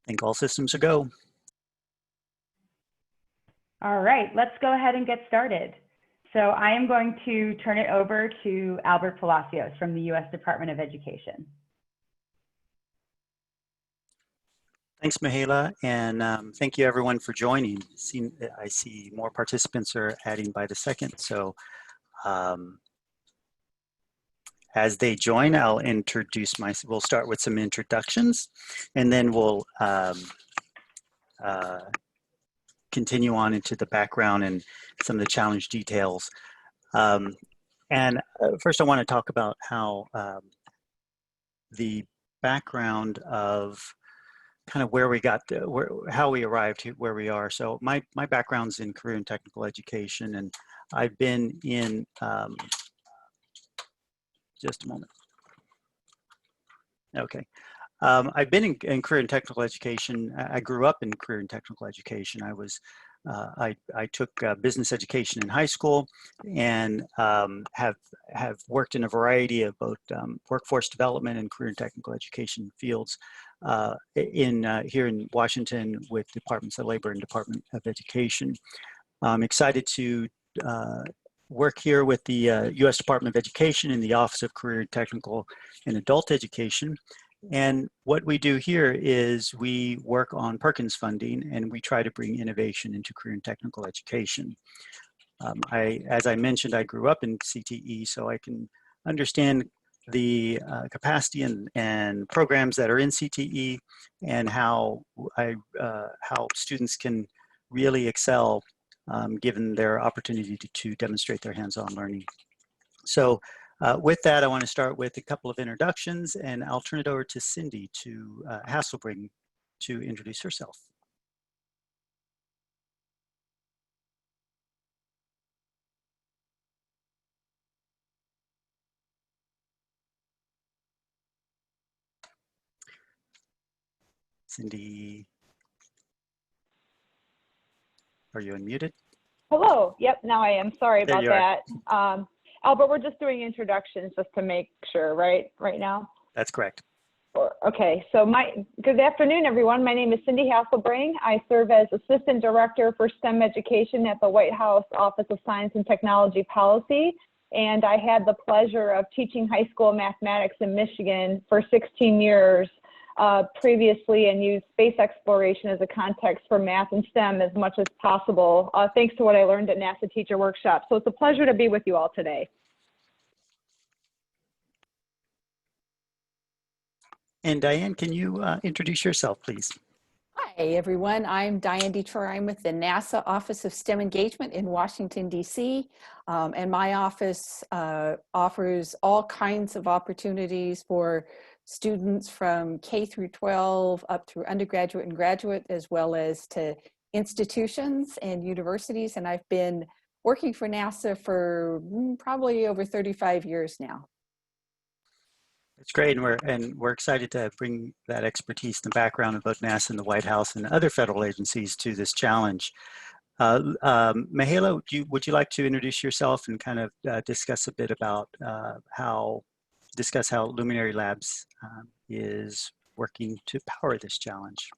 think all systems are go. All right, let's go ahead and get started. So I am going to turn it over to Albert Palacios from the U.S. Department of Education. Thanks, Mihaela, and thank you everyone for joining. I see more participants are adding by the second, so as they join, I'll introduce myself. We'll start with some introductions, and then we'll continue on into the background and some of the challenge details. First, I want to talk about how the background of kind of where we got, how we arrived to where we are. So my background's in career and technical education, and I've been in, just a moment. Okay. I've been in career and technical education. I grew up in career and technical education. I took business education in high school and have worked in a variety of both workforce development and career and technical education fields here in Washington with Departments of Labor and Department of Education. I'm excited to work here with the U.S. Department of Education in the Office of Career, Technical, and Adult Education. And what we do here is we work on Perkins funding, and we try to bring innovation into career and technical education. As I mentioned, I grew up in CTE, so I can understand the capacity and programs that are in CTE and how students can really excel given their opportunity to demonstrate their hands-on learning. So with that, I want to start with a couple of introductions, and I'll turn it over to Cindy Hasselbring to introduce herself. Cindy, are you unmuted? Hello. Yep, now I am. Sorry about that. Albert, we're just doing introductions just to make sure, right now? That's correct. Okay, so good afternoon, everyone. My name is Cindy Hasselbring. I serve as Assistant Director for STEM Education at the White House Office of Science and Technology Policy, and I had the pleasure of teaching high school mathematics in Michigan for 16 years previously, and used space exploration as a context for math and STEM as much as possible, thanks to what I learned at NASA Teacher Workshop. So it's a pleasure to be with you all today. And Diane, can you introduce yourself, please? Hi, everyone. I'm Diane Detroit. I'm with the NASA Office of STEM Engagement in Washington, D.C. And my office offers all kinds of opportunities for students from K through 12 up through undergraduate and graduate, as well as to institutions and universities. And I've been working for NASA for probably over 35 years now. It's great, and we're excited to bring that expertise and background of both NASA and the White House and other federal agencies to this challenge. Mihaela, would you like to introduce yourself and kind of discuss a bit about how Luminary Labs is working to power this challenge?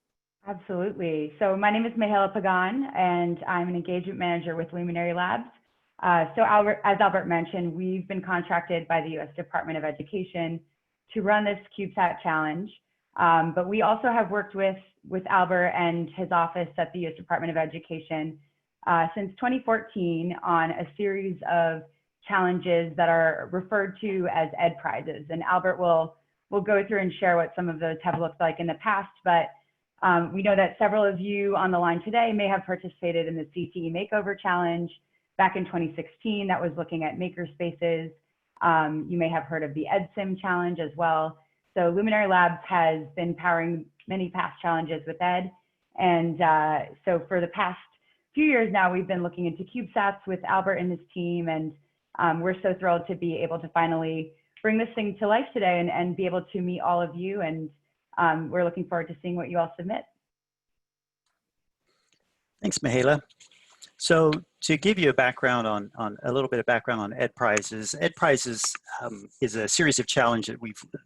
Absolutely. So my name is Mihaela Pagan, and I'm an engagement manager with Luminary Labs. So as Albert mentioned, we've been contracted by the U.S. Department of Education to run this CubeSat challenge. But we also have worked with Albert and his office at the U.S. Department of Education since 2014 on a series of challenges that are referred to as Ed Prizes. And Albert will go through and share what some of those have looked like in the past, but we know that several of you on the line today may have participated in the CTE Makeover Challenge back in 2016 that was looking at maker spaces. You may have heard of the EdSim Challenge as well. So Luminary Labs has been powering many past challenges with Ed. And so for the past few years now, we've been looking into CubeSats with Albert and his team. And we're so thrilled to be able to finally bring this thing to life today and be able to meet all of you. And we're looking forward to seeing what you all submit. Thanks, Mihaela. So to give you a background on a little bit of background on Ed Prizes. Ed Prizes is a series of challenges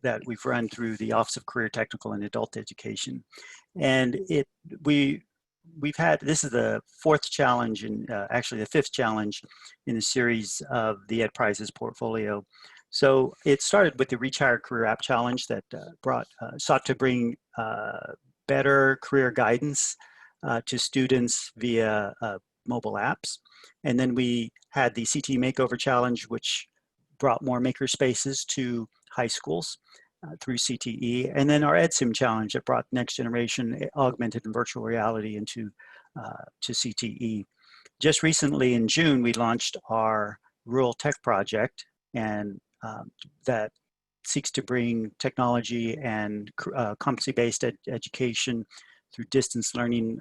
that we've run through the Office of Career, Technical, and Adult Education, and we've had, this is the fourth challenge and actually the fifth challenge in the series of the Ed Prizes portfolio. So it started with the Reach Higher Career App Challenge that sought to bring better career guidance to students via mobile apps. And then we had the CTE Makeover Challenge, which brought more maker spaces to high schools through CTE. And then our EdSim Challenge that brought next generation augmented and virtual reality into to CTE. Just recently in June, we launched our Rural Tech Project, and that seeks to bring technology and competency-based education through distance learning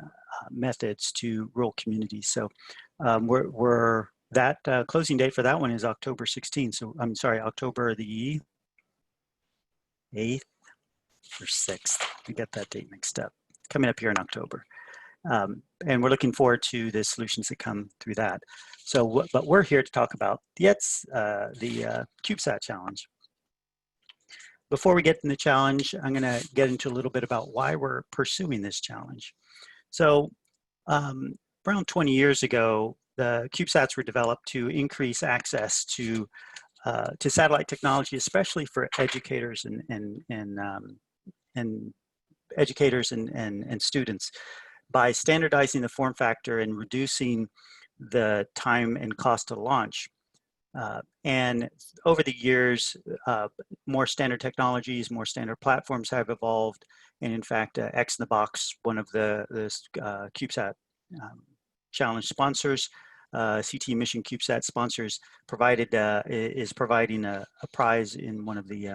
methods to rural communities. So that closing date for that one is October 16th. So I'm sorry, October the 8th or 6th. I get that date mixed up. Coming up here in October. And we're looking forward to the solutions that come through that. So, but we're here to talk about the CubeSat challenge. Before we get in the challenge, I'm going to get into a little bit about why we're pursuing this challenge. So around 20 years ago, the CubeSats were developed to increase access to satellite technology, especially for educators and educators and students, by standardizing the form factor and reducing the time and cost of launch. And over the years, more standard technologies, more standard platforms have evolved. And in fact, X in the Box, one of the CubeSat challenge sponsors, CTE Mission CubeSat sponsors, is providing a prize in one of the,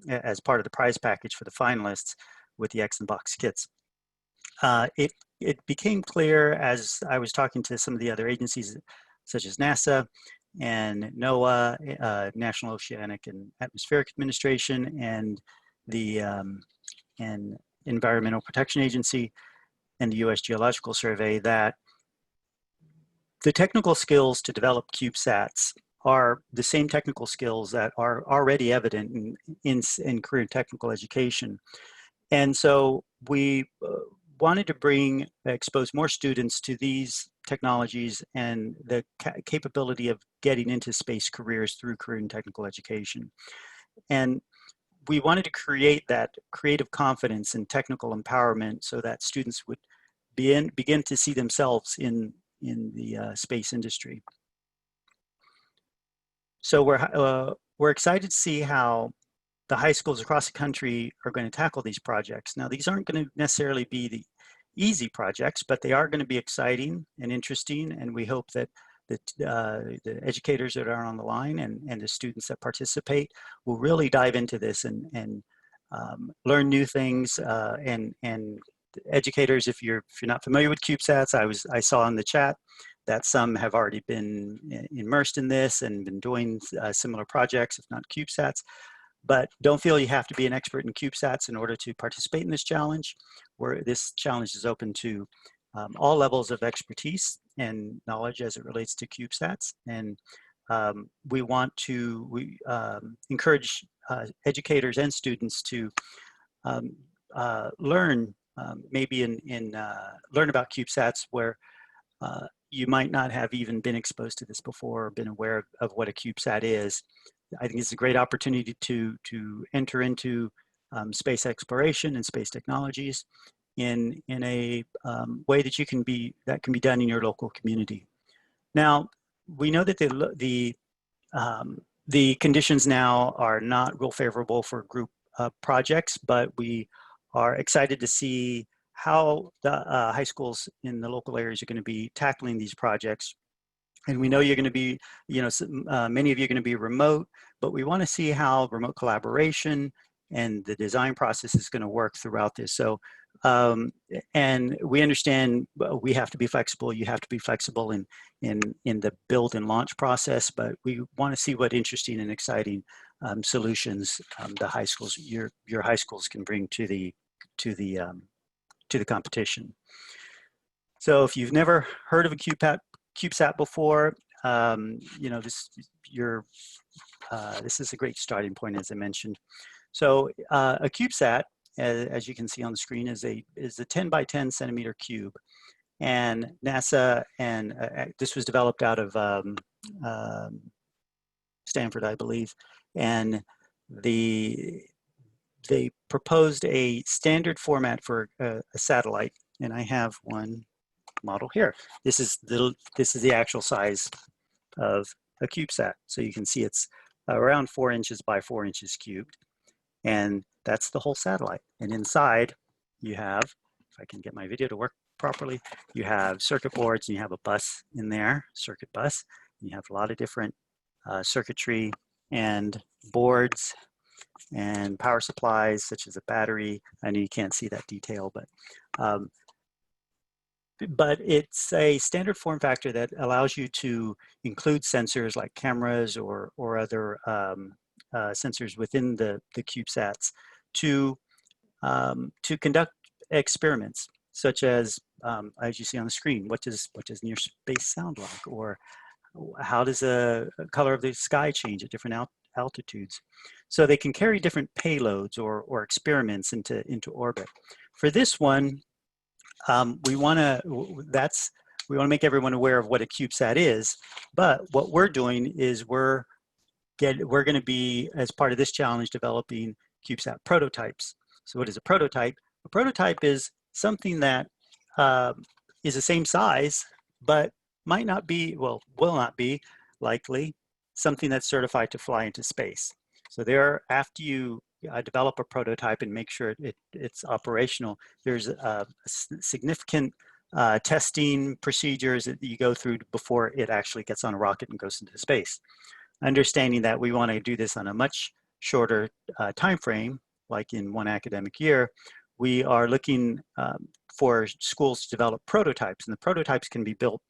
as part of the prize package for the finalists with the X in the Box kits. It became clear as I was talking to some of the other agencies, such as NASA and NOAA, National Oceanic and Atmospheric Administration, and the Environmental Protection Agency and the U.S. Geological Survey, that the technical skills to develop CubeSats are the same technical skills that are already evident in career and technical education. And so we wanted to expose more students to these technologies and the capability of getting into space careers through career and technical education. And we wanted to create that creative confidence and technical empowerment so that students would begin to see themselves in the space industry. So we're excited to see how the high schools across the country are going to tackle these projects. Now, these aren't going to necessarily be the easy projects, but they are going to be exciting and interesting. And we hope that the educators that are on the line and the students that participate will really dive into this and learn new things. And educators, if you're not familiar with CubeSats, I saw in the chat that some have already been immersed in this and been doing similar projects, if not CubeSats. But don't feel you have to be an expert in CubeSats in order to participate in this challenge, where this challenge is open to all levels of expertise and knowledge as it relates to CubeSats. And we want to encourage educators and students to learn, maybe learn about CubeSats where you might not have even been exposed to this before or been aware of what a CubeSat is. I think it's a great opportunity to enter into space exploration and space technologies in a way that can be done in your local community. Now, we know that the conditions now are not real favorable for group projects, but we are excited to see how the high schools in the local areas are going to be tackling these projects. And we know you're going to be, many of you are going to be remote, but we want to see how remote collaboration and the design process is going to work throughout this. So, and we understand we have to be flexible. You have to be flexible in the build and launch process, but we want to see what interesting and exciting solutions the high schools, your high schools, can bring to the competition. So, if you've never heard of a CubeSat before, you know, this is a great starting point, as I mentioned. So a CubeSat, as you can see on the screen, is a 10 by 10 centimeter cube, and NASA and this was developed out of Stanford, I believe, and they proposed a standard format for a satellite, and I have one model here. This is the actual size of a CubeSat. So you can see it's around 4 inches by 4 inches cubed, and that's the whole satellite. And inside you have, if I can get my video to work properly, you have circuit boards, and you have a bus in there, circuit bus. And you have a lot of different circuitry and boards and power supplies, such as a battery. I know you can't see that detail, but it's a standard form factor that allows you to include sensors like cameras or other sensors within the CubeSats to conduct experiments, such as you see on the screen, what does near space sound like, or how does the color of the sky change at different altitudes? So they can carry different payloads or experiments into orbit. For this one, we want to make everyone aware of what a CubeSat is, but what we're doing is we're going to be, as part of this challenge, developing CubeSat prototypes. So what is a prototype? A prototype is something that is the same size, but might not be, well, will not be likely something that's certified to fly into space. So after you develop a prototype and make sure it's operational, there's significant testing procedures that you go through before it actually gets on a rocket and goes into space. Understanding that we want to do this on a much shorter time frame, like in one academic year, we are looking for schools to develop prototypes, and the prototypes can be built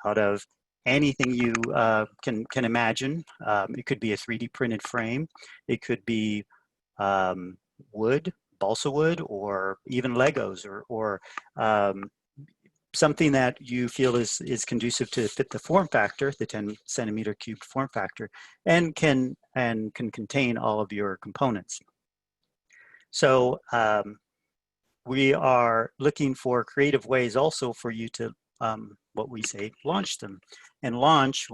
out of anything you can imagine. It could be a 3D printed frame. It could be wood, balsa wood, or even Legos, or something that you feel is conducive to fit the form factor, the 10 centimeter cubed form factor, and can contain all of your components. So we are looking for creative ways also for you to, what we say, launch them. And launch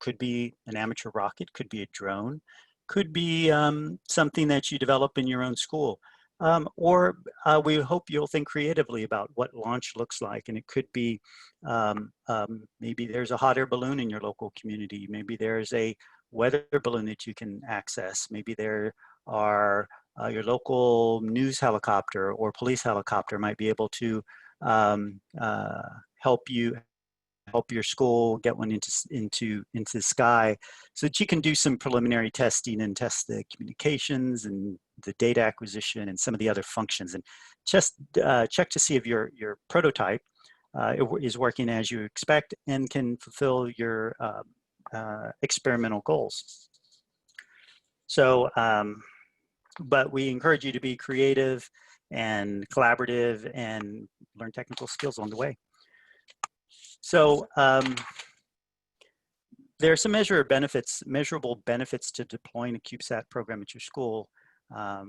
could be an amateur rocket, could be a drone, could be something that you develop in your own school. Or we hope you'll think creatively about what launch looks like. And it could be, maybe there's a hot air balloon in your local community. Maybe there's a weather balloon that you can access. Maybe there are your local news helicopter or police helicopter might be able to help your school get one into the sky, so that you can do some preliminary testing and test the communications and the data acquisition and some of the other functions, and just check to see if your prototype is working as you expect and can fulfill your experimental goals. So, but we encourage you to be creative and collaborative and learn technical skills along the way. So there are some measurable benefits to deploying a CubeSat program at your school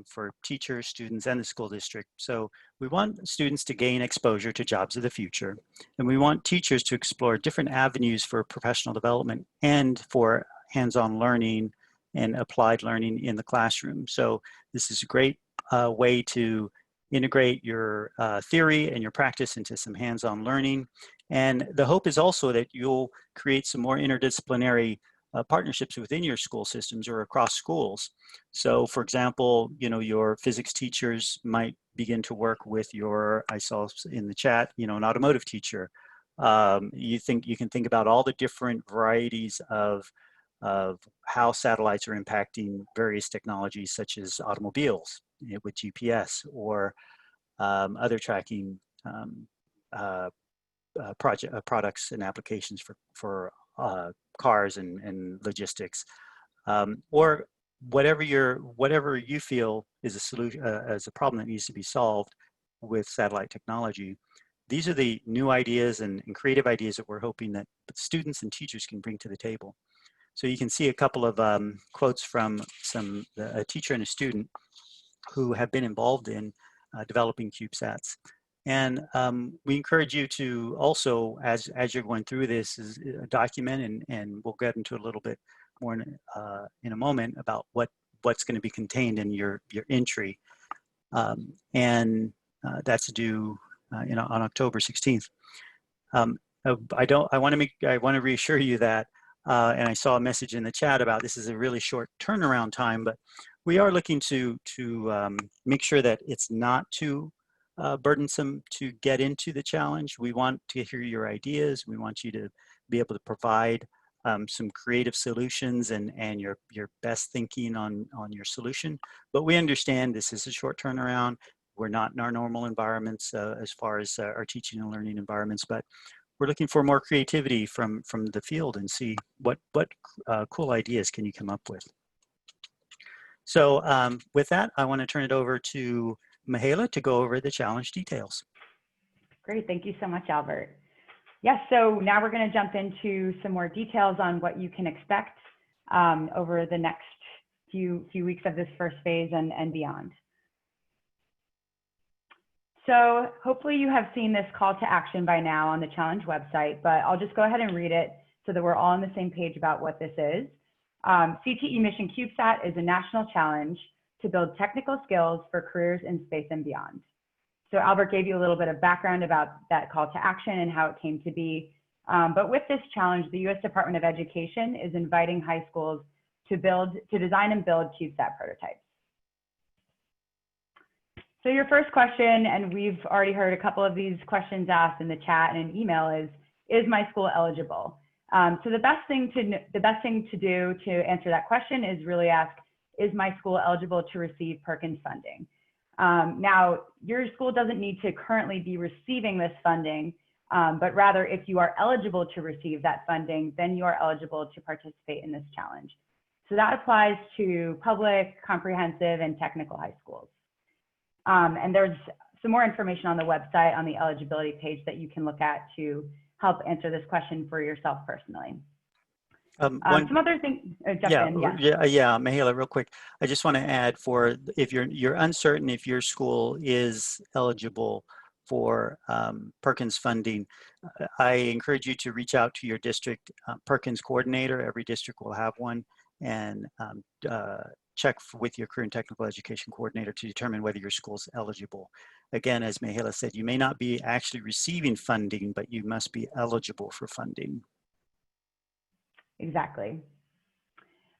for teachers, students, and the school district. So we want students to gain exposure to jobs of the future, and we want teachers to explore different avenues for professional development and for hands-on learning and applied learning in the classroom. So this is a great way to integrate your theory and your practice into some hands-on learning. And the hope is also that you'll create some more interdisciplinary partnerships within your school systems or across schools. So for example, your physics teachers might begin to work with I saw in the chat, an automotive teacher. You can think about all the different varieties of how satellites are impacting various technologies such as automobiles with GPS or other tracking products and applications for cars and logistics, or whatever you feel is a solution, as a problem that needs to be solved with satellite technology. these are the new ideas and creative ideas that we're hoping that students and teachers can bring to the table. So you can see a couple of quotes from a teacher and a student who have been involved in developing CubeSats. And we encourage you to also, as you're going through this, is document, and we'll get into a little bit more in a moment about what's going to be contained in your entry. And that's due on October 16th. I want to reassure you that, and I saw a message in the chat about this is a really short turnaround time, but we are looking to make sure that it's not too burdensome to get into the challenge. We want to hear your ideas. We want you to be able to provide some creative solutions and your best thinking on your solution. But we understand this is a short turnaround. We're not in our normal environments as far as our teaching and learning environments, but we're looking for more creativity from the field and see what cool ideas can you come up with. So with that, I want to turn it over to Mihaela to go over the challenge details. Great, thank you so much, Albert. Yes, so now we're going to jump into some more details on what you can expect over the next few weeks of this first phase and beyond. So hopefully you have seen this call to action by now on the challenge website, but I'll just go ahead and read it so that we're all on the same page about what this is. CTE Mission CubeSat is a national challenge to build technical skills for careers in space and beyond. So Albert gave you a little bit of background about that call to action and how it came to be. But with this challenge, the U.S. Department of Education is inviting high schools to design and build CubeSat prototypes. So your first question, and we've already heard a couple of these questions asked in the chat and in email, is my school eligible? So the best thing to do to answer that question is really ask, is my school eligible to receive Perkins funding? Now, your school doesn't need to currently be receiving this funding, but rather if you are eligible to receive that funding, then you are eligible to participate in this challenge. So that applies to public, comprehensive, and technical high schools. And there's some more information on the website on the eligibility page that you can look at to help answer this question for yourself personally. Some other things, yeah, Mihaela, real quick. I just want to add, for if you're uncertain if your school is eligible for Perkins funding, I encourage you to reach out to your district Perkins coordinator. Every district will have one, and check with your career and technical education coordinator to determine whether your school is eligible. Again, as Mihaela said, you may not be actually receiving funding, but you must be eligible for funding. Exactly.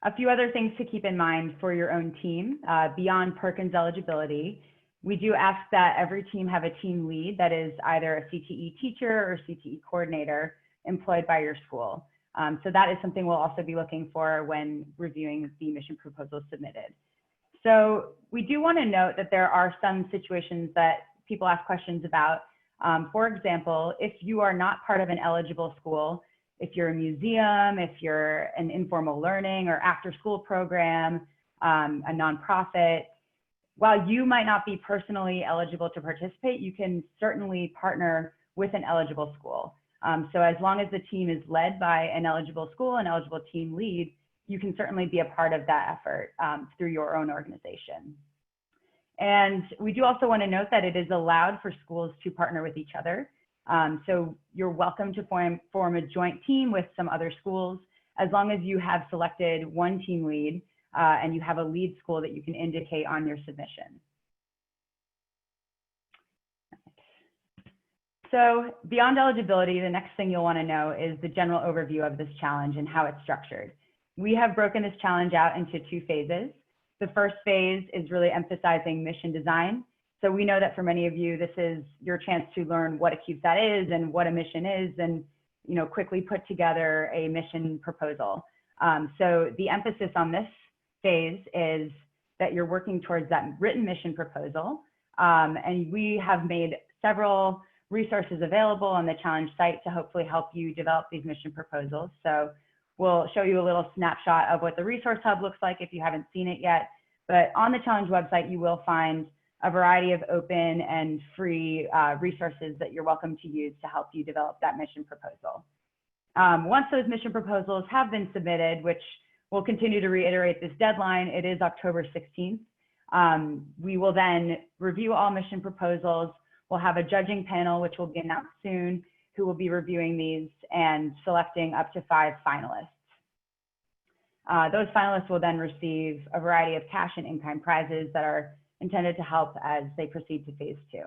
A few other things to keep in mind for your own team. Beyond Perkins eligibility, we do ask that every team have a team lead that is either a CTE teacher or CTE coordinator employed by your school. So that is something we'll also be looking for when reviewing the mission proposals submitted. So we do want to note that there are some situations that people ask questions about. For example, if you are not part of an eligible school, if you're a museum, if you're an informal learning or after school program, a nonprofit, while you might not be personally eligible to participate, you can certainly partner with an eligible school. So as long as the team is led by an eligible school, an eligible team lead, you can certainly be a part of that effort through your own organization. And we do also want to note that it is allowed for schools to partner with each other. So you're welcome to form a joint team with some other schools, as long as you have selected one team lead and you have a lead school that you can indicate on your submission. So beyond eligibility, the next thing you'll want to know is the general overview of this challenge and how it's structured. We have broken this challenge out into 2 phases. The first phase is really emphasizing mission design. So we know that for many of you, this is your chance to learn what a CubeSat is and what a mission is, and quickly put together a mission proposal. So the emphasis on this phase is that you're working towards that written mission proposal. And we have made several resources available on the challenge site to hopefully help you develop these mission proposals. So we'll show you a little snapshot of what the resource hub looks like if you haven't seen it yet. But on the challenge website, you will find a variety of open and free resources that you're welcome to use to help you develop that mission proposal. Once those mission proposals have been submitted, which we'll continue to reiterate this deadline, it is October 16th. We will then review all mission proposals. We'll have a judging panel, which will be announced soon, who will be reviewing these and selecting up to 5 finalists. Those finalists will then receive a variety of cash and in-kind prizes that are intended to help as they proceed to phase 2.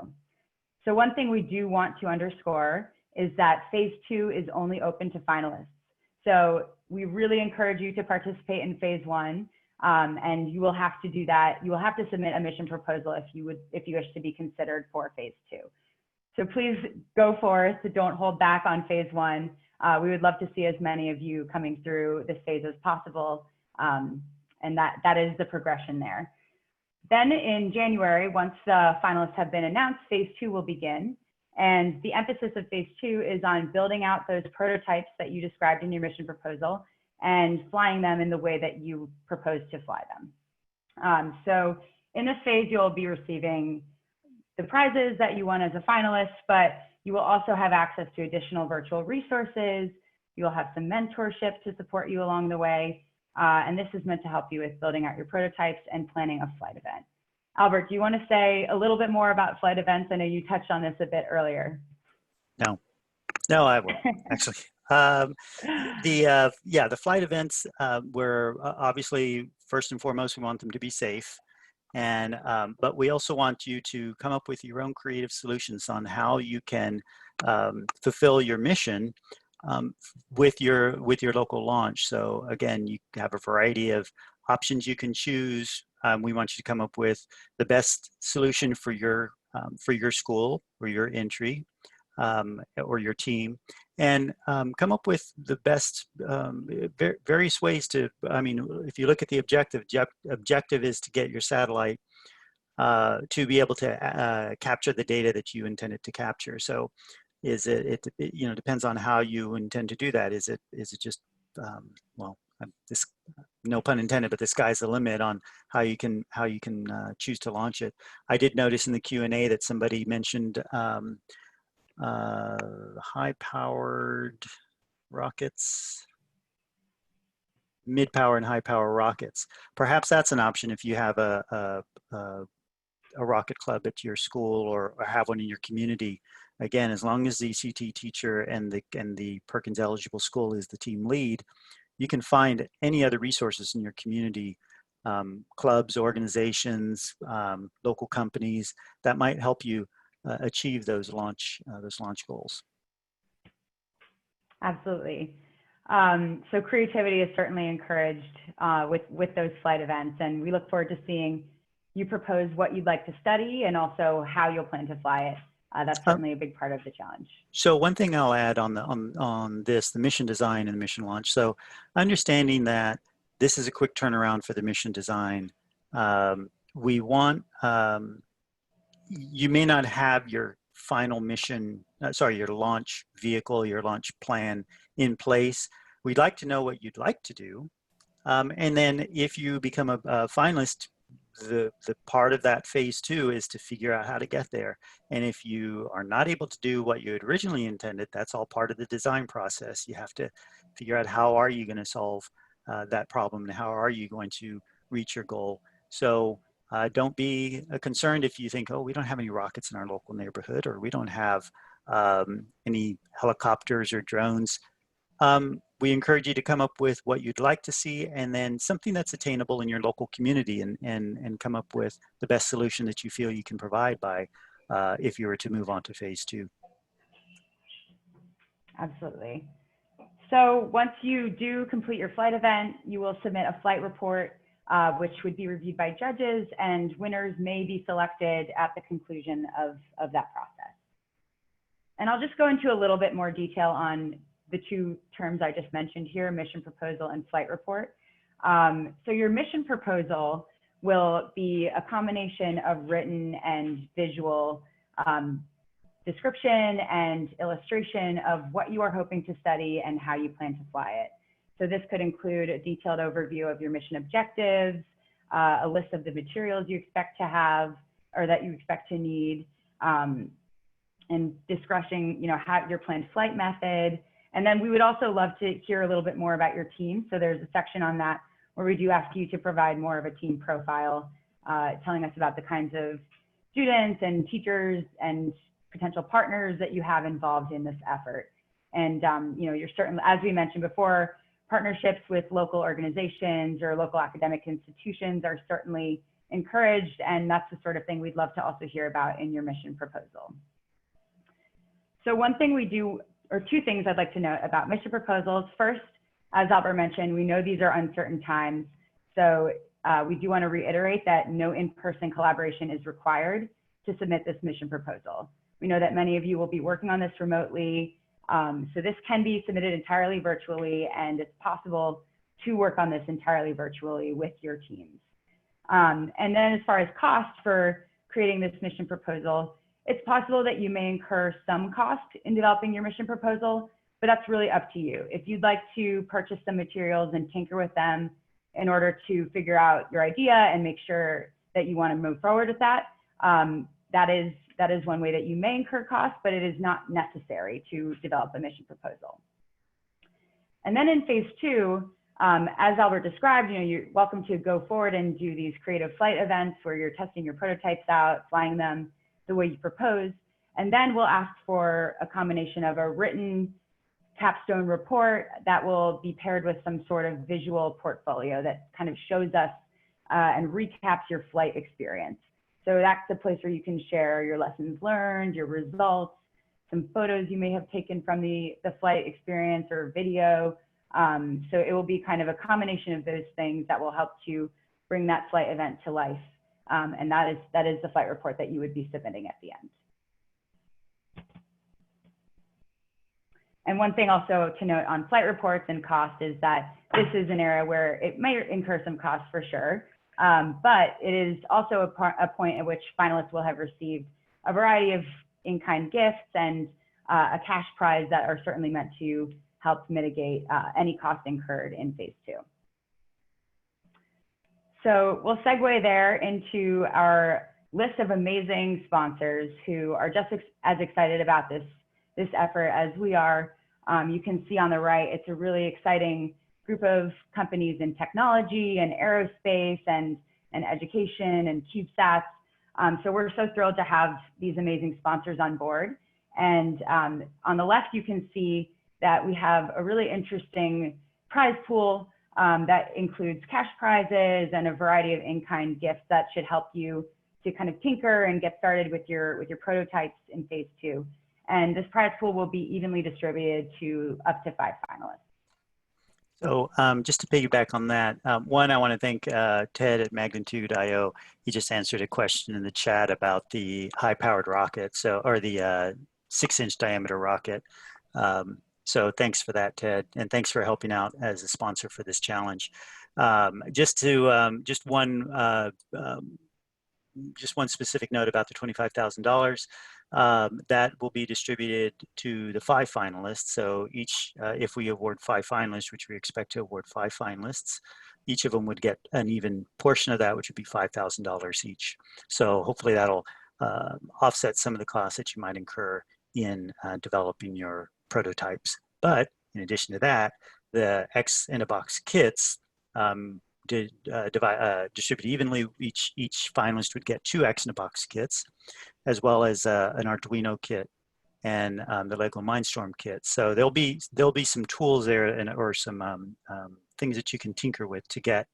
So one thing we do want to underscore is that phase 2 is only open to finalists. So we really encourage you to participate in phase 1, and you will have to do that. You will have to submit a mission proposal if you wish to be considered for phase 2. So please go forth, don't hold back on phase 1. We would love to see as many of you coming through this phase as possible, and that is the progression there. Then in January, once the finalists have been announced, phase 2 will begin. And the emphasis of phase 2 is on building out those prototypes that you described in your mission proposal and flying them in the way that you propose to fly them. So in this phase, you'll be receiving the prizes that you won as a finalist, but you will also have access to additional virtual resources. You will have some mentorship to support you along the way. And this is meant to help you with building out your prototypes and planning a flight event. Albert, do you want to say a little bit more about flight events? I know you touched on this a bit earlier. No, I will actually. The flight events, we're obviously first and foremost, we want them to be safe. And, but we also want you to come up with your own creative solutions on how you can fulfill your mission with your local launch. So again, you have a variety of options you can choose. We want you to come up with the best solution for your school or your entry or your team, and come up with the best various ways to, I mean, if you look at the objective is to get your satellite to be able to capture the data that you intended to capture. So is it you know, depends on how you intend to do that. Is it just, well, this, no pun intended, but the sky's the limit on how you can choose to launch it. I did notice in the Q&A that somebody mentioned high-powered rockets, mid-power and high-power rockets. Perhaps that's an option if you have a rocket club at your school or have one in your community. Again, as long as the CTE teacher and the Perkins eligible school is the team lead, you can find any other resources in your community, clubs, organizations, local companies that might help you achieve those launch goals. Absolutely. So creativity is certainly encouraged with those flight events, and we look forward to seeing you propose what you'd like to study and also how you'll plan to fly it. That's certainly a big part of the challenge. So one thing I'll add on the mission design and the mission launch. So understanding that this is a quick turnaround for the mission design, we want, you may not have your final mission, your launch vehicle, your launch plan in place. We'd like to know what you'd like to do. And then if you become a finalist, the part of that phase 2 is to figure out how to get there. And if you are not able to do what you had originally intended, that's all part of the design process. You have to figure out how are you going to solve that problem and how are you going to reach your goal. So don't be concerned if you think, oh, we don't have any rockets in our local neighborhood, or we don't have any helicopters or drones. We encourage you to come up with what you'd like to see, and then something that's attainable in your local community, and come up with the best solution that you feel you can provide by if you were to move on to phase 2. Absolutely. So once you do complete your flight event, you will submit a flight report, which would be reviewed by judges, and winners may be selected at the conclusion of that process. And I'll just go into a little bit more detail on the 2 terms I just mentioned here, mission proposal and flight report. So your mission proposal will be a combination of written and visual description and illustration of what you are hoping to study and how you plan to fly it. So this could include a detailed overview of your mission objectives, a list of the materials you expect to have, or that you expect to need, and discussing, how your planned flight method. And then we would also love to hear a little bit more about your team. So there's a section on that where we do ask you to provide more of a team profile, telling us about the kinds of students and teachers and potential partners that you have involved in this effort. And you're certainly, as we mentioned before, partnerships with local organizations or local academic institutions are certainly encouraged, and that's the sort of thing we'd love to also hear about in your mission proposal. So one thing we do, or two things I'd like to note about mission proposals. First, as Albert mentioned, we know these are uncertain times, so we do want to reiterate that no in-person collaboration is required to submit this mission proposal. We know that many of you will be working on this remotely, so this can be submitted entirely virtually, and it's possible to work on this entirely virtually with your teams. And then as far as cost for creating this mission proposal, it's possible that you may incur some cost in developing your mission proposal, but that's really up to you. If you'd like to purchase some materials and tinker with them in order to figure out your idea and make sure that you want to move forward with that, that is one way that you may incur costs, but it is not necessary to develop a mission proposal. And then in phase two, as Albert described, you're welcome to go forward and do these creative flight events where you're testing your prototypes out, flying them the way you propose. And then we'll ask for a combination of a written capstone report that will be paired with some sort of visual portfolio that kind of shows us and recaps your flight experience. So that's the place where you can share your lessons learned, your results, some photos you may have taken from the flight experience or video. So it will be kind of a combination of those things that will help to bring that flight event to life. And that is the flight report that you would be submitting at the end. And one thing also to note on flight reports and cost is that this is an area where it may incur some costs for sure, but it is also a point at which finalists will have received a variety of in-kind gifts and a cash prize that are certainly meant to help mitigate any cost incurred in phase two. So we'll segue there into our list of amazing sponsors who are just as excited about this effort as we are. You can see on the right, it's a really exciting group of companies in technology and aerospace and education and CubeSats. So we're so thrilled to have these amazing sponsors on board. And on the left, you can see that we have a really interesting prize pool that includes cash prizes and a variety of in-kind gifts that should help you to kind of tinker and get started with your prototypes in phase two. And this prize pool will be evenly distributed to up to 5 finalists. So just to piggyback on that, one, I want to thank Ted at Magnitude.io. He just answered a question in the chat about the high-powered rocket, or the 6-inch diameter rocket. So thanks for that, Ted, and thanks for helping out as a sponsor for this challenge. Just one specific note about the $25,000. That will be distributed to the 5 finalists. So each, if we award 5 finalists, which we expect to award 5 finalists, each of them would get an even portion of that, which would be $5,000 each. So hopefully that'll offset some of the costs that you might incur in developing your prototypes. But in addition to that, the X in a box kits distribute evenly. Each finalist would get 2 X in a box kits, as well as an Arduino kit and the Lego Mindstorm kit. So there'll be some tools there or some things that you can tinker with to get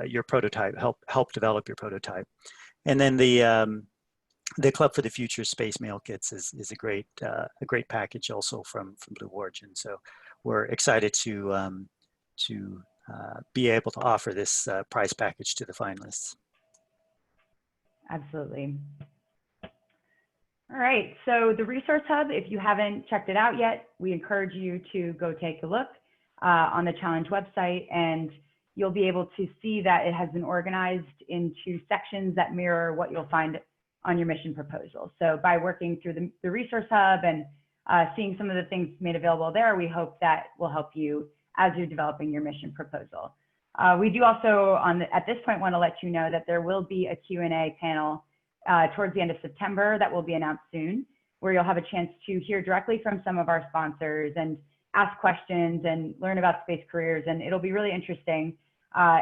your prototype, help develop your prototype. And then the Club for the Future Space Mail Kits is a great package also from Blue Origin. So we're excited to be able to offer this prize package to the finalists. Absolutely. All right, so the Resource Hub, if you haven't checked it out yet, we encourage you to go take a look on the challenge website, and you'll be able to see that it has been organized into sections that mirror what you'll find on your mission proposal. So by working through the Resource Hub and seeing some of the things made available there, we hope that will help you as you're developing your mission proposal. We do also, at this point, want to let you know that there will be a Q&A panel towards the end of September that will be announced soon, where you'll have a chance to hear directly from some of our sponsors and ask questions and learn about space careers, and it'll be really interesting.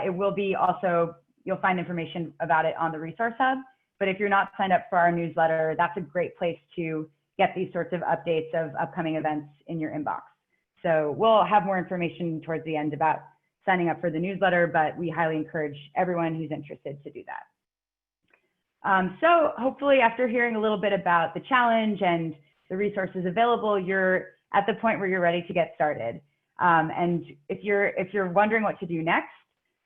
It will be also, you'll find information about it on the Resource Hub, but if you're not signed up for our newsletter, that's a great place to get these sorts of updates of upcoming events in your inbox. So we'll have more information towards the end about signing up for the newsletter, but we highly encourage everyone who's interested to do that. So hopefully after hearing a little bit about the challenge and the resources available, you're at the point where you're ready to get started. And if you're wondering what to do next,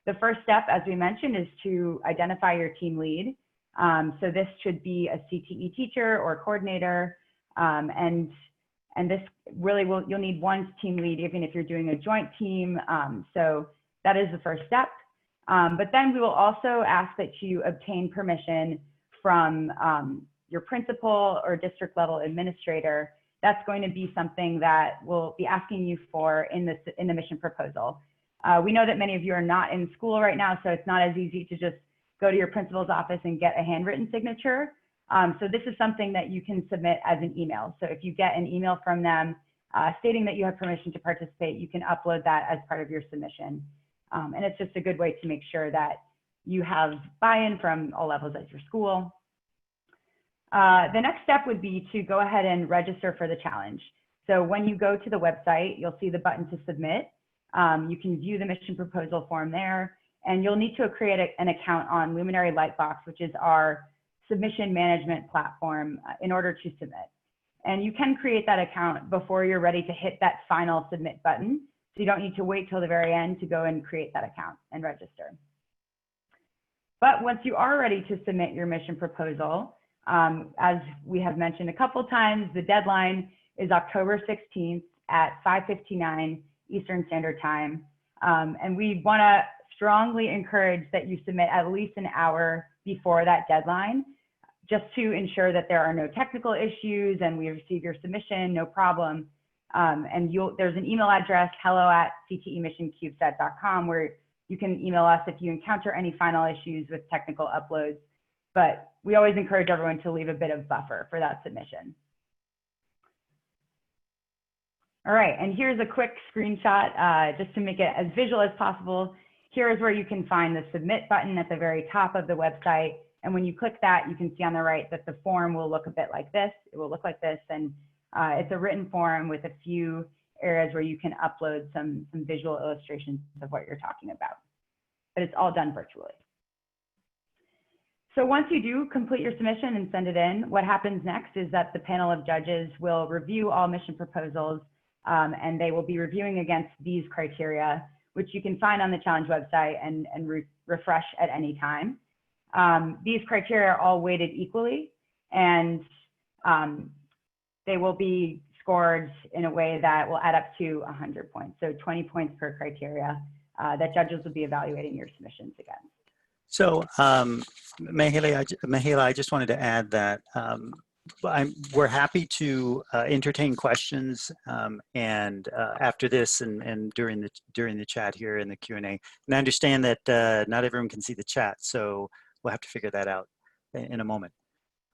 the first step, as we mentioned, is to identify your team lead. So this should be a CTE teacher or coordinator. And this really you'll need one team lead, even if you're doing a joint team. So that is the first step. But then we will also ask that you obtain permission from your principal or district level administrator. That's going to be something that we'll be asking you for in the mission proposal. We know that many of you are not in school right now, so it's not as easy to just go to your principal's office and get a handwritten signature. So this is something that you can submit as an email. So if you get an email from them stating that you have permission to participate, you can upload that as part of your submission. And it's just a good way to make sure that you have buy-in from all levels at your school. The next step would be to go ahead and register for the challenge. So when you go to the website, you'll see the button to submit. You can view the mission proposal form there, and you'll need to create an account on Luminary Lightbox, which is our submission management platform, in order to submit. And you can create that account before you're ready to hit that final submit button. So you don't need to wait till the very end to go and create that account and register. But once you are ready to submit your mission proposal, as we have mentioned a couple times, the deadline is October 16th at 5:59 Eastern Standard Time. And we want to strongly encourage that you submit at least an hour before that deadline, just to ensure that there are no technical issues and we receive your submission, no problem. And there's an email address, hello@ctemissioncubesat.com, where you can email us if you encounter any final issues with technical uploads. But we always encourage everyone to leave a bit of buffer for that submission. All right, and here's a quick screenshot just to make it as visual as possible. Here is where you can find the submit button at the very top of the website. And when you click that, you can see on the right that the form will look a bit like this. It will look like this, and it's a written form with a few areas where you can upload some visual illustrations of what you're talking about. But it's all done virtually. So once you do complete your submission and send it in, what happens next is that the panel of judges will review all mission proposals, and they will be reviewing against these criteria, which you can find on the challenge website and refresh at any time. These criteria are all weighted equally, and they will be scored in a way that will add up to 100 points. So 20 points per criteria that judges will be evaluating your submissions against. So Mahela, I just wanted to add that we're happy to entertain questions and after this and during the chat here in the Q&A. And I understand that not everyone can see the chat, so we'll have to figure that out in a moment.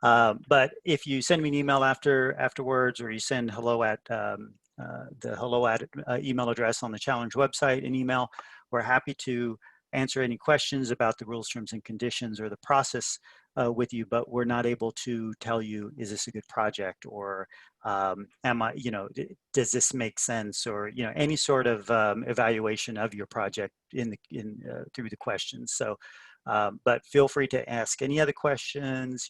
But if you send me an email afterwards, or you send hello at the hello at email address on the challenge website, an email, we're happy to answer any questions about the rules, terms, and conditions or the process with you, but we're not able to tell you, is this a good project, or does this make sense, or any sort of evaluation of your project through the questions. So, but feel free to ask any other questions.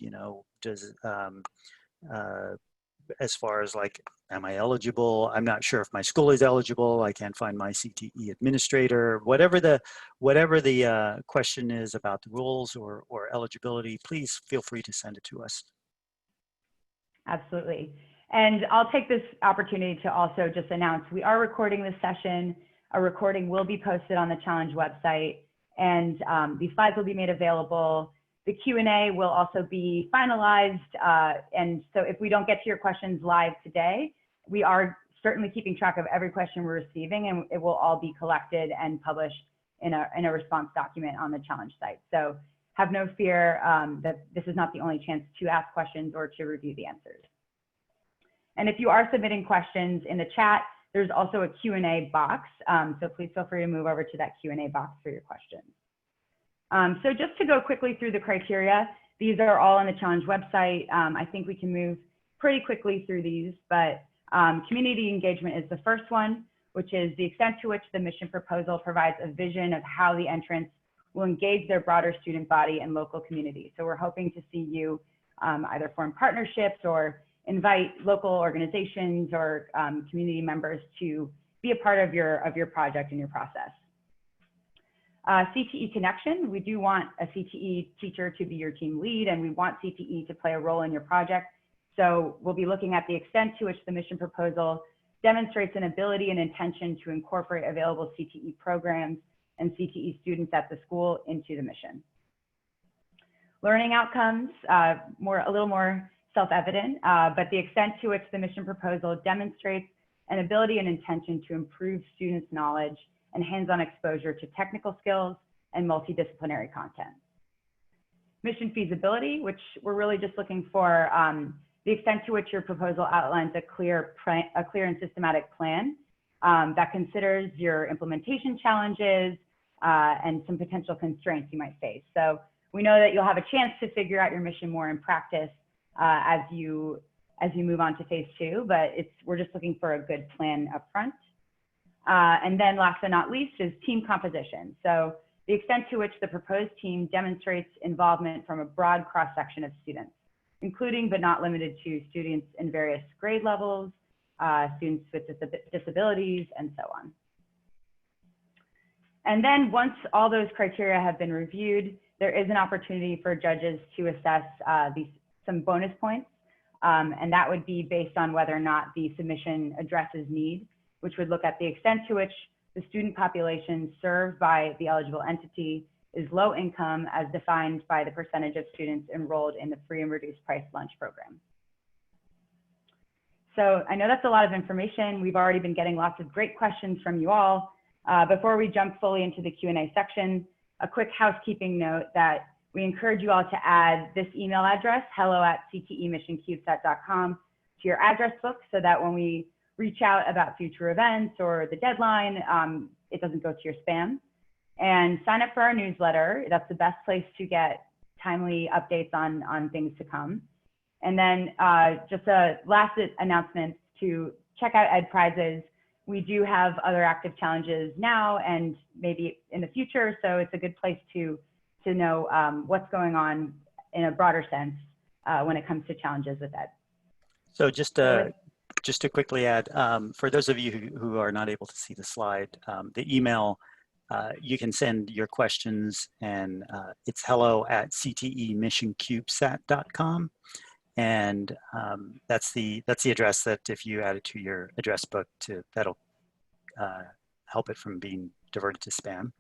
As far as like, am I eligible? I'm not sure if my school is eligible. I can't find my CTE administrator. Whatever the question is about the rules or eligibility, please feel free to send it to us. Absolutely. And I'll take this opportunity to also just announce we are recording this session. A recording will be posted on the challenge website, and these slides will be made available. The Q&A will also be finalized, and so if we don't get to your questions live today, we are certainly keeping track of every question we're receiving, and it will all be collected and published in a response document on the challenge site. So have no fear that this is not the only chance to ask questions or to review the answers. And if you are submitting questions in the chat, there's also a Q&A box. So please feel free to move over to that Q&A box for your questions. So just to go quickly through the criteria, these are all on the challenge website. I think we can move pretty quickly through these, but community engagement is the first one, which is the extent to which the mission proposal provides a vision of how the entrants will engage their broader student body and local community. So we're hoping to see you either form partnerships or invite local organizations or community members to be a part of your project and your process. CTE connection, we do want a CTE teacher to be your team lead, and we want CTE to play a role in your project. So we'll be looking at the extent to which the mission proposal demonstrates an ability and intention to incorporate available CTE programs and CTE students at the school into the mission. Learning outcomes, a little more self-evident, but the extent to which the mission proposal demonstrates an ability and intention to improve students' knowledge and hands-on exposure to technical skills and multidisciplinary content. Mission feasibility, which we're really just looking for the extent to which your proposal outlines a clear and systematic plan that considers your implementation challenges and some potential constraints you might face. So we know that you'll have a chance to figure out your mission more in practice as you move on to phase 2, but we're just looking for a good plan up front. And then last but not least is team composition. So the extent to which the proposed team demonstrates involvement from a broad cross-section of students, including but not limited to students in various grade levels, students with disabilities, and so on. And then once all those criteria have been reviewed, there is an opportunity for judges to assess some bonus points, and that would be based on whether or not the submission addresses need, which would look at the extent to which the student population served by the eligible entity is low income as defined by the percentage of students enrolled in the free and reduced price lunch program. So I know that's a lot of information. We've already been getting lots of great questions from you all. Before we jump fully into the Q&A section, a quick housekeeping note that we encourage you all to add this email address, hello@ctemissioncubesat.com, to your address book so that when we reach out about future events or the deadline, it doesn't go to your spam. And sign up for our newsletter. That's the best place to get timely updates on things to come. And then just a last announcement to check out Ed Prizes. We do have other active challenges now and maybe in the future, so it's a good place to know what's going on in a broader sense when it comes to challenges with Ed. So just to quickly add, for those of you who are not able to see the slide, the email, you can send your questions, and it's hello@ctemissioncubesat.com. And that's the address that if you add it to your address book, that'll help it from being diverted to spam.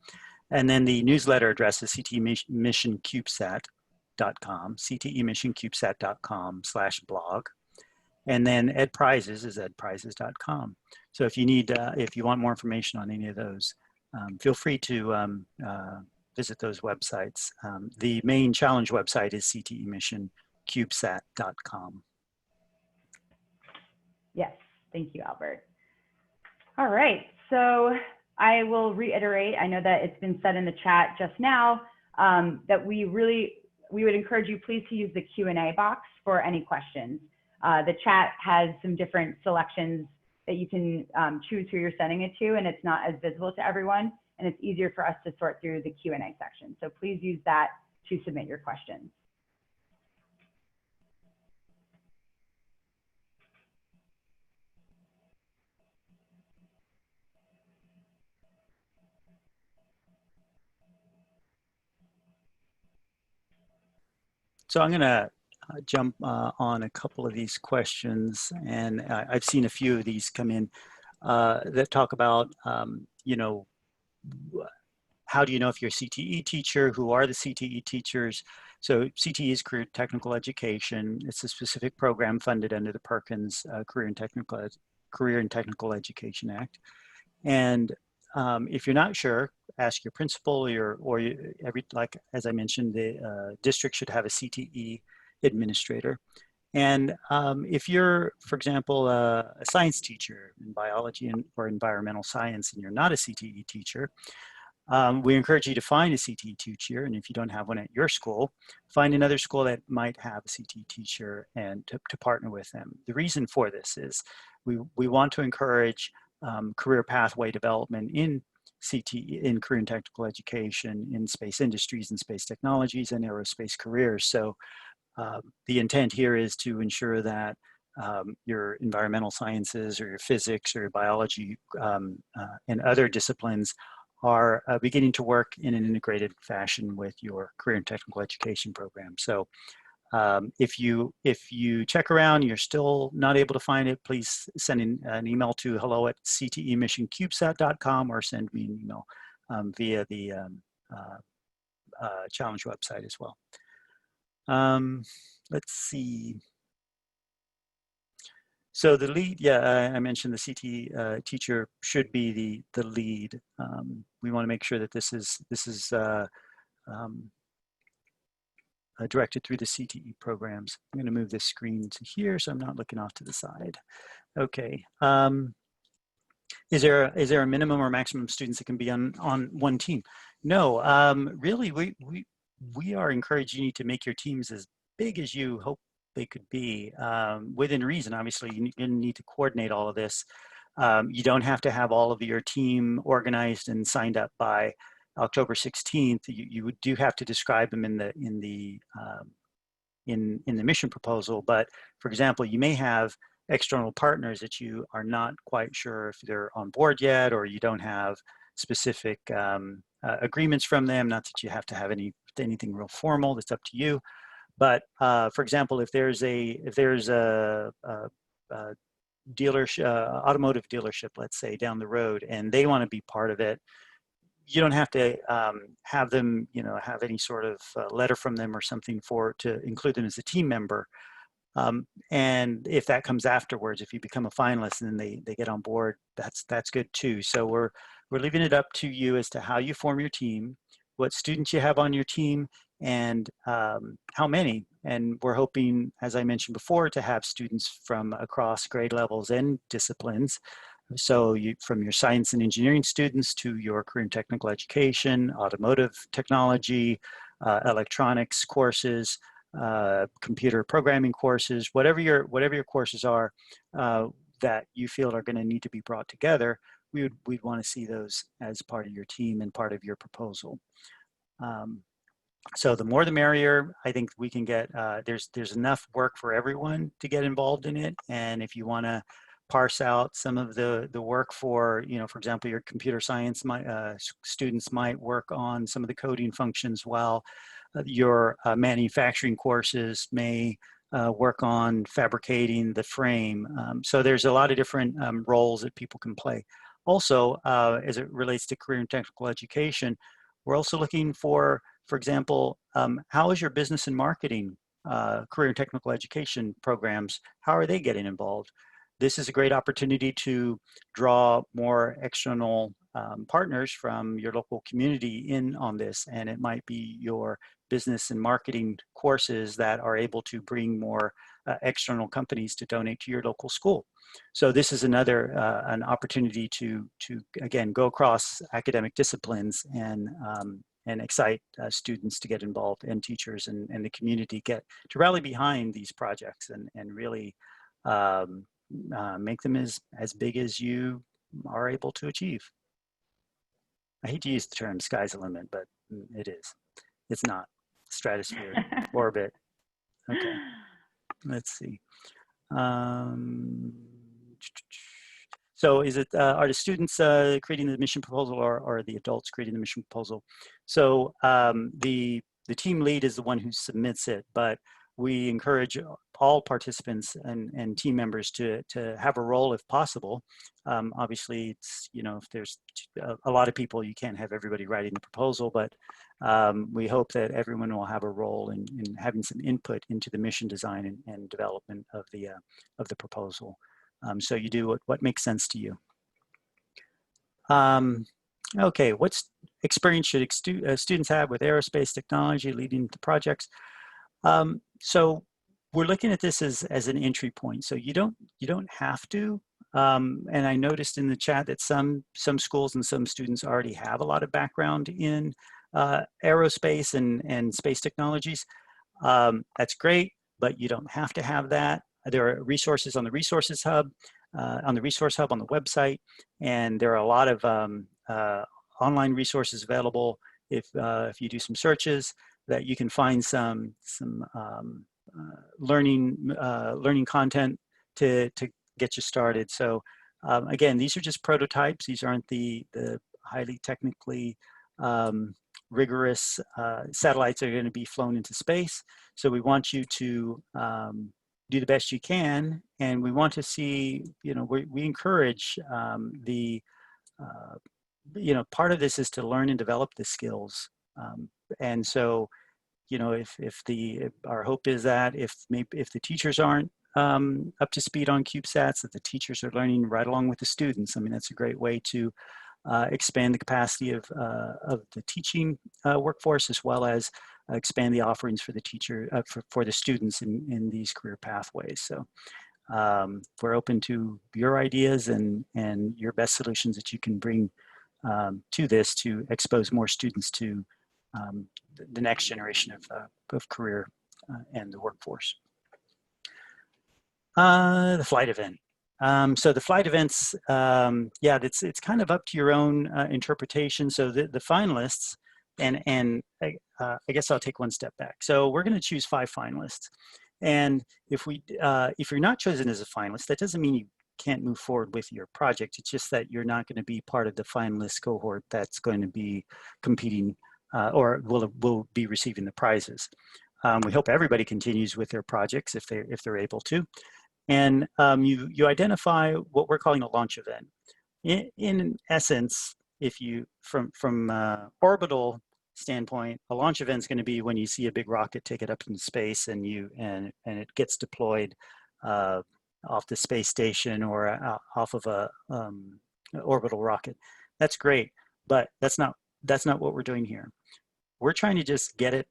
And then the newsletter address is ctemissioncubesat.com, ctemissioncubesat.com/blog. And then Ed Prizes is edprizes.com. So if you want more information on any of those, feel free to visit those websites. The main challenge website is ctemissioncubesat.com. Yes, thank you, Albert. All right, so I will reiterate, I know that it's been said in the chat just now, that we would encourage you please to use the Q&A box for any questions. The chat has some different selections that you can choose who you're sending it to, and it's not as visible to everyone, and it's easier for us to sort through the Q&A section. So please use that to submit your questions. So I'm going to jump on a couple of these questions, and I've seen a few of these come in that talk about, you know, how do you know if you're a CTE teacher? Who are the CTE teachers? So CTE is Career Technical Education. It's a specific program funded under the Perkins Career and Technical Education Act. And if you're not sure, ask your principal like as I mentioned, the district should have a CTE administrator. And if you're, for example, a science teacher in biology or environmental science, and you're not a CTE teacher, we encourage you to find a CTE teacher. And if you don't have one at your school, find another school that might have a CTE teacher and to partner with them. The reason for this is we want to encourage career pathway development in CTE, in career and technical education, in space industries and space technologies and aerospace careers. So the intent here is to ensure that your environmental sciences or your physics or your biology and other disciplines are beginning to work in an integrated fashion with your career and technical education program. So if you check around, you're still not able to find it, please send an email to hello@ctemissioncubesat.com or send me an email via the challenge website as well. Let's see. So the lead, yeah, I mentioned the CTE teacher should be the lead. We want to make sure that this is directed through the CTE programs. I'm going to move this screen to here so I'm not looking off to the side. Okay. Is there a minimum or maximum students that can be on one team? No. Really, we are encouraging you to make your teams as big as you hope they could be, within reason. Obviously, you need to coordinate all of this. You don't have to have all of your team organized and signed up by October 16th. You do have to describe them in the mission proposal. But for example, you may have external partners that you are not quite sure if they're on board yet, or you don't have specific agreements from them. Not that you have to have anything real formal. That's up to you. But for example, if there's a dealership, automotive dealership, let's say down the road, and they want to be part of it, you don't have to have them, have any sort of letter from them or something to include them as a team member. And if that comes afterwards, if you become a finalist and then they get on board, that's good too. So we're leaving it up to you as to how you form your team, what students you have on your team, and how many. And we're hoping, as I mentioned before, to have students from across grade levels and disciplines. So from your science and engineering students to your career and technical education, automotive technology, electronics courses, computer programming courses, whatever your courses are that you feel are going to need to be brought together, we'd want to see those as part of your team and part of your proposal. So the more the merrier. I think we can get, there's enough work for everyone to get involved in it. And if you want to parse out some of the work for, for example, your computer science students might work on some of the coding functions, while your manufacturing courses may work on fabricating the frame. So there's a lot of different roles that people can play. Also, as it relates to career and technical education, we're also looking for example, how is your business and marketing career and technical education programs, how are they getting involved? This is a great opportunity to draw more external partners from your local community in on this, and it might be your business and marketing courses that are able to bring more external companies to donate to your local school. So this is another an opportunity to again go across academic disciplines and excite students to get involved, and teachers and the community get to rally behind these projects and really make them as big as you are able to achieve. I hate to use the term sky's the limit, but it is. It's not. Stratosphere, orbit. Okay, let's see. So is it, are the students creating the mission proposal, or are the adults creating the mission proposal? So the team lead is the one who submits it, but we encourage all participants and team members to have a role if possible. Obviously, it's, if there's a lot of people, you can't have everybody writing the proposal, but we hope that everyone will have a role in having some input into the mission design and development of the proposal. So you do what makes sense to you. Okay, what's experience should students have with aerospace technology leading to projects? So we're looking at this as an entry point. So you don't have to. And I noticed in the chat that some schools and some students already have a lot of background in aerospace and space technologies. That's great, but you don't have to have that. There are resources on the Resources Hub, on the Resource Hub on the website, and there are a lot of online resources available. If you do some searches, that you can find some learning content to get you started. So again, these are just prototypes. These aren't the highly technically rigorous satellites that are going to be flown into space. So we want you to do the best you can, and we want to see, we encourage part of this is to learn and develop the skills. And so, if our hope is that if the teachers aren't up to speed on CubeSats, that the teachers are learning right along with the students. I mean, that's a great way to expand the capacity of the teaching workforce, as well as expand the offerings for the teacher, for the students in these career pathways. So we're open to your ideas and your best solutions that you can bring to this to expose more students to the next generation of career and the workforce. The flight event. So the flight events, yeah, it's kind of up to your own interpretation. So the finalists, and I guess I'll take one step back. So we're going to choose 5 finalists, and if you're not chosen as a finalist, that doesn't mean you can't move forward with your project. It's just that you're not going to be part of the finalist cohort that's going to be competing or will be receiving the prizes. We hope everybody continues with their projects if they're able to. And you identify what we're calling a launch event. In essence, if you from orbital standpoint, a launch event is going to be when you see a big rocket take it up into space and it gets deployed off the space station or off of a orbital rocket. That's great, but that's not what we're doing here. We're trying to just get it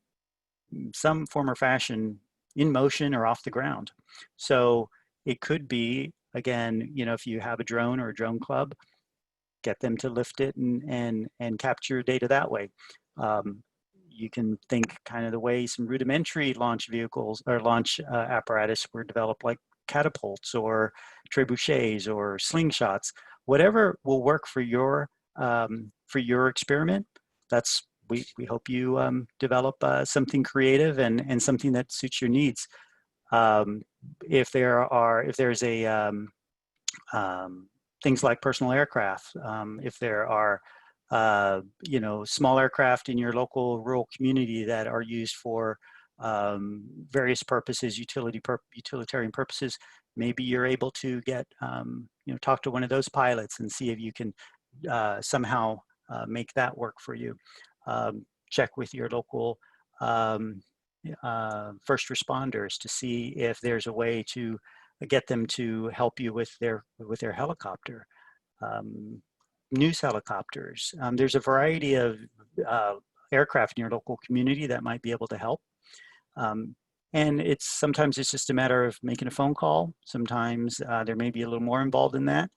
some form or fashion in motion or off the ground. So it could be, again, if you have a drone or a drone club, get them to lift it and capture data that way. You can think kind of the way some rudimentary launch vehicles or launch apparatus were developed, like catapults or trebuchets or slingshots. Whatever will work for your experiment, that's we hope you develop something creative and something that suits your needs. If there's a things like personal aircraft, if there are small aircraft in your local rural community that are used for various purposes, utilitarian purposes, maybe you're able to get talk to one of those pilots and see if you can somehow make that work for you. Check with your local first responders to see if there's a way to get them to help you with their helicopter. News helicopters. There's a variety of aircraft in your local community that might be able to help. And sometimes it's just a matter of making a phone call. Sometimes there may be a little more involved in that.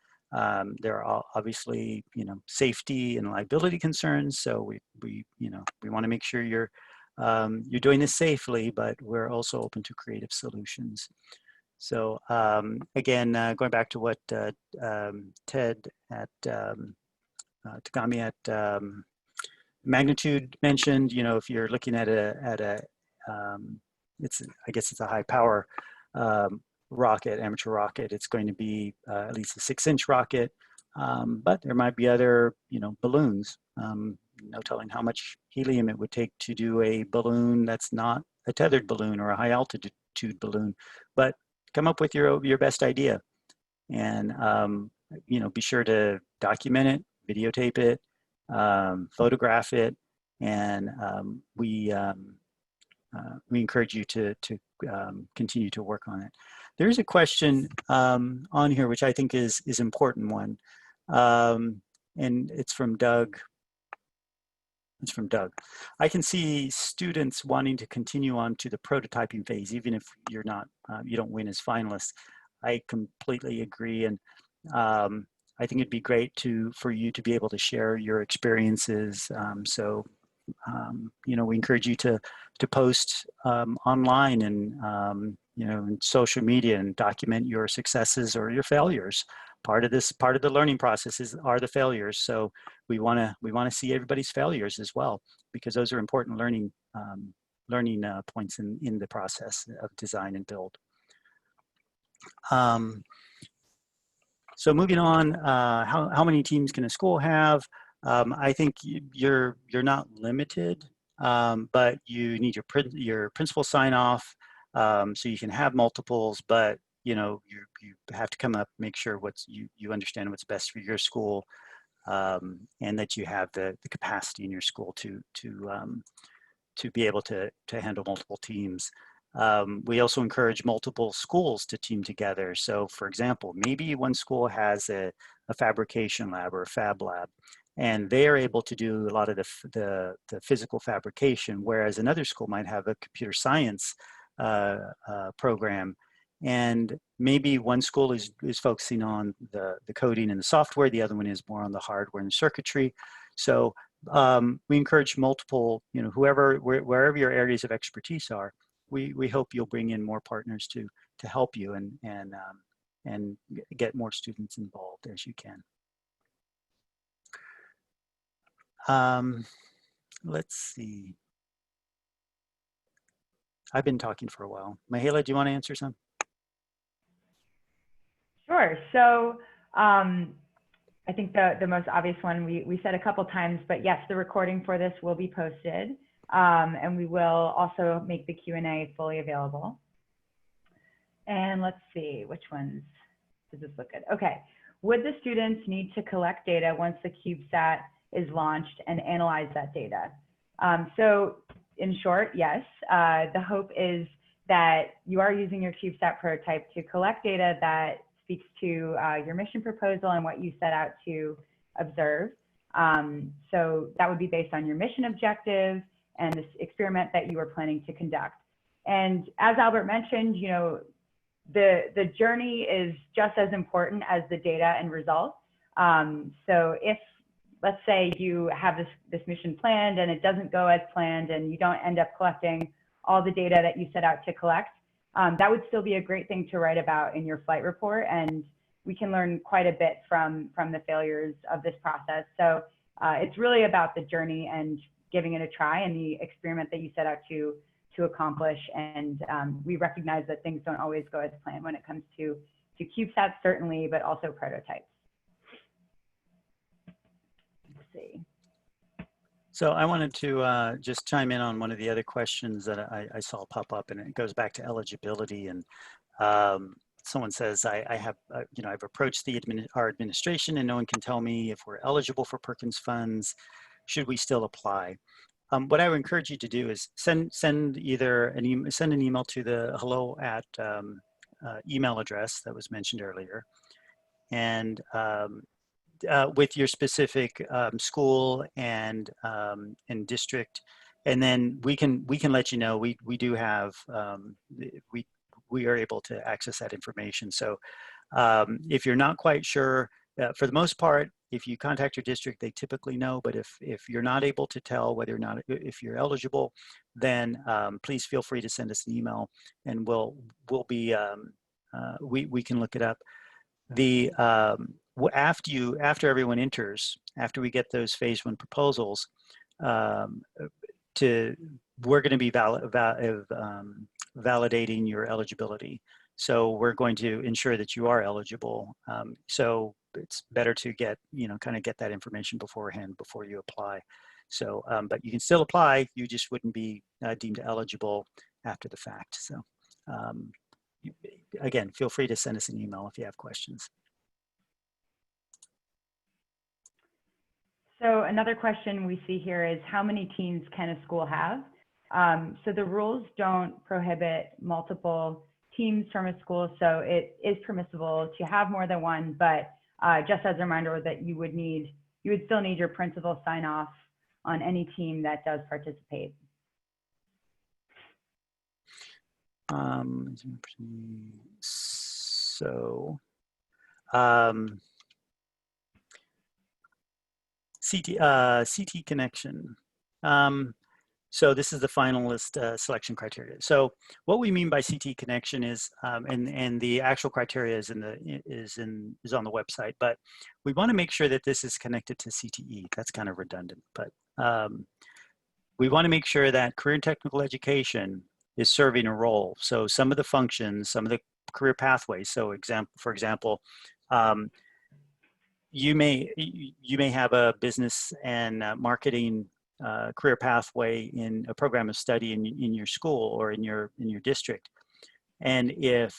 There are obviously, safety and liability concerns. So we want to make sure you're doing this safely, but we're also open to creative solutions. So again, going back to what Ted at Tagami at Magnitude mentioned, if you're looking at I guess it's a high power rocket, amateur rocket, it's going to be at least a 6-inch rocket, but there might be other, balloons. No telling how much helium it would take to do a balloon that's not a tethered balloon or a high altitude balloon, but come up with your best idea, and be sure to document it, videotape it, photograph it, and we encourage you to continue to work on it. There's a question on here which I think is important one, and it's from Doug It's from Doug. I can see students wanting to continue on to the prototyping phase, even if you're not, you don't win as finalists. I completely agree, and I think it'd be great for you to be able to share your experiences. You know, we encourage you to post online and you know, in social media and document your successes or your failures. Part of the learning process are the failures. So we want to see everybody's failures as well, because those are important learning points in the process of design and build. So moving on, how many teams can a school have? I think you're not limited, but you need your principal sign off, so you can have multiples. But you know, you have to come up, make sure you understand what's best for your school, and that you have the capacity in your school to be able to handle multiple teams. We also encourage multiple schools to team together. So for example, maybe one school has a fabrication lab or a fab lab, and they are able to do a lot of the physical fabrication, whereas another school might have a computer science program. And maybe one school is focusing on the coding and the software, the other one is more on the hardware and the circuitry. So we encourage multiple, you know, wherever your areas of expertise are, we hope you'll bring in more partners to help you and get more students involved as you can. Let's see. I've been talking for a while. Mihaela, do you want to answer some? Sure. So I think the most obvious one we said a couple times, but yes, the recording for this will be posted, and we will also make the Q&A fully available. And let's see, which ones does this look good? Okay. Would the students need to collect data once the CubeSat is launched and analyze that data? So in short, yes. The hope is that you are using your CubeSat prototype to collect data that speaks to your mission proposal and what you set out to observe. So that would be based on your mission objective and this experiment that you were planning to conduct. And as Albert mentioned, you know, the journey is just as important as the data and results. So if, let's say you have this mission planned and it doesn't go as planned and you don't end up collecting all the data that you set out to collect, that would still be a great thing to write about in your flight report, and we can learn quite a bit from the failures of this process. So it's really about the journey and giving it a try and the experiment that you set out to accomplish. And we recognize that things don't always go as planned when it comes to CubeSats, certainly, but also prototypes. Let's see. So I wanted to just chime in on one of the other questions that I saw pop up, and it goes back to eligibility. And someone says, I have, you know, I've approached our administration and no one can tell me if we're eligible for Perkins funds. Should we still apply? What I would encourage you to do is send either an email to the hello at email address that was mentioned earlier, and with your specific school and district, and then we can let you know. We do have we are able to access that information. So if you're not quite sure, for the most part, if you contact your district, they typically know. But if you're not able to tell whether or not if you're eligible, then please feel free to send us an email, and we'll be we can look it up. The after everyone enters, after we get those phase 1 proposals, we're going to be validating your eligibility. So we're going to ensure that you are eligible. So it's better to get, you know, kind of get that information beforehand before you apply. So, but you can still apply. You just wouldn't be deemed eligible after the fact. So again, feel free to send us an email if you have questions. So another question we see here is, how many teams can a school have? So the rules don't prohibit multiple teams from a school, so it is permissible to have more than one, but just as a reminder that you would still need your principal sign off on any team that does participate. CT connection. So this is the finalist selection criteria. So what we mean by CT connection is, and the actual criteria is on the website, but we want to make sure that this is connected to CTE. That's kind of redundant, but we want to make sure that career and technical education is serving a role. So some of the functions, some of the career pathways. So for example, you may have a business and marketing career pathway in a program of study in your school or in your district, and if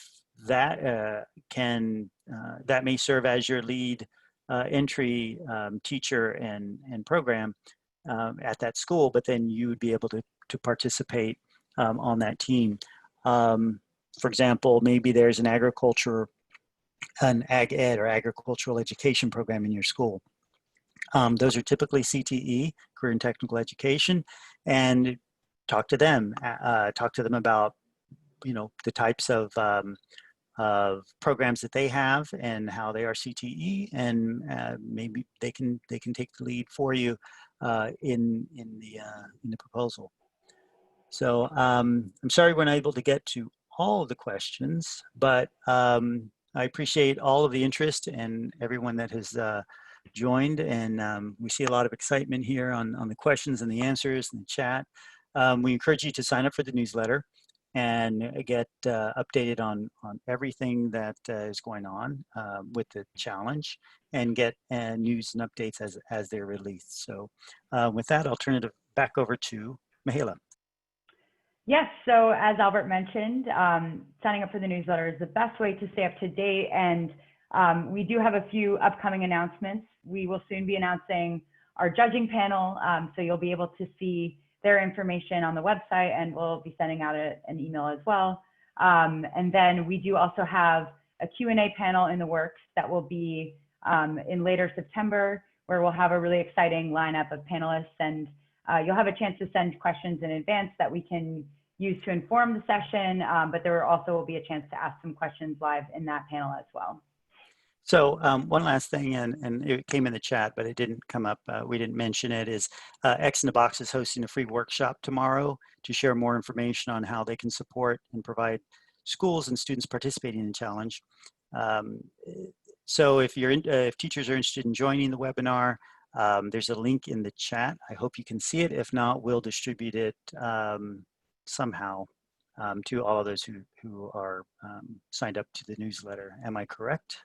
that that may serve as your lead entry teacher and program at that school, but then you would be able to participate on that team. For example, maybe there's an ag ed or agricultural education program in your school. Those are typically CTE, career and technical education, and talk to them about, the types of programs that they have and how they are CTE, and maybe they can take the lead for you in the proposal. So I'm sorry we're not able to get to all of the questions, but I appreciate all of the interest and everyone that has joined, and we see a lot of excitement here on the questions and the answers in the chat. We encourage you to sign up for the newsletter and get updated on everything that is going on with the challenge, and get news and updates as they're released. So with that, I'll turn it back over to Mihaela. Yes, so as Albert mentioned, signing up for the newsletter is the best way to stay up to date, and we do have a few upcoming announcements. We will soon be announcing our judging panel, so you'll be able to see their information on the website, and we'll be sending out an email as well. And then we do also have a Q&A panel in the works that will be in later September, where we'll have a really exciting lineup of panelists, and you'll have a chance to send questions in advance that we can use to inform the session, but there also will be a chance to ask some questions live in that panel as well. So one last thing, and it came in the chat, but it didn't come up, we didn't mention it, is X in the Box is hosting a free workshop tomorrow to share more information on how they can support and provide schools and students participating in the challenge. So if teachers are interested in joining the webinar, there's a link in the chat. I hope you can see it. If not, we'll distribute it somehow to all of those who are signed up to the newsletter. Am I correct,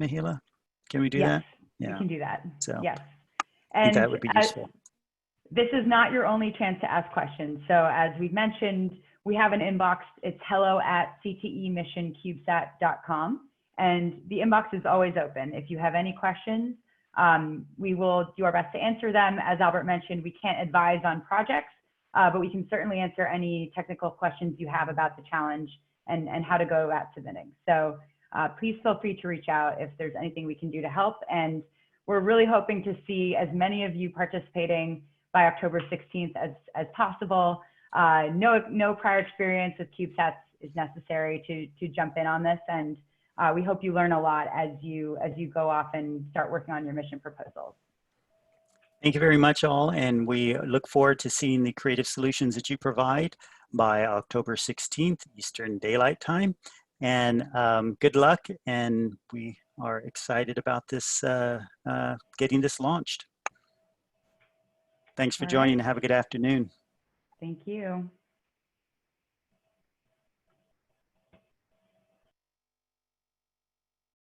Mihaela? Can we do that? Yeah, we can do that. So yes. I think that would be useful. This is not your only chance to ask questions. So as we've mentioned, we have an inbox. It's hello@ctemissioncubesat.com. And the inbox is always open. If you have any questions, we will do our best to answer them. As Albert mentioned, we can't advise on projects, but we can certainly answer any technical questions you have about the challenge and how to go about submitting. So please feel free to reach out if there's anything we can do to help. And we're really hoping to see as many of you participating by October 16th as possible. No prior experience with CubeSats is necessary to jump in on this. And we hope you learn a lot as you go off and start working on your mission proposals. Thank you very much, all, and we look forward to seeing the creative solutions that you provide by October 16th, Eastern Daylight Time. And good luck, and we are excited about this, getting this launched. Thanks for joining, and have a good afternoon. Thank you.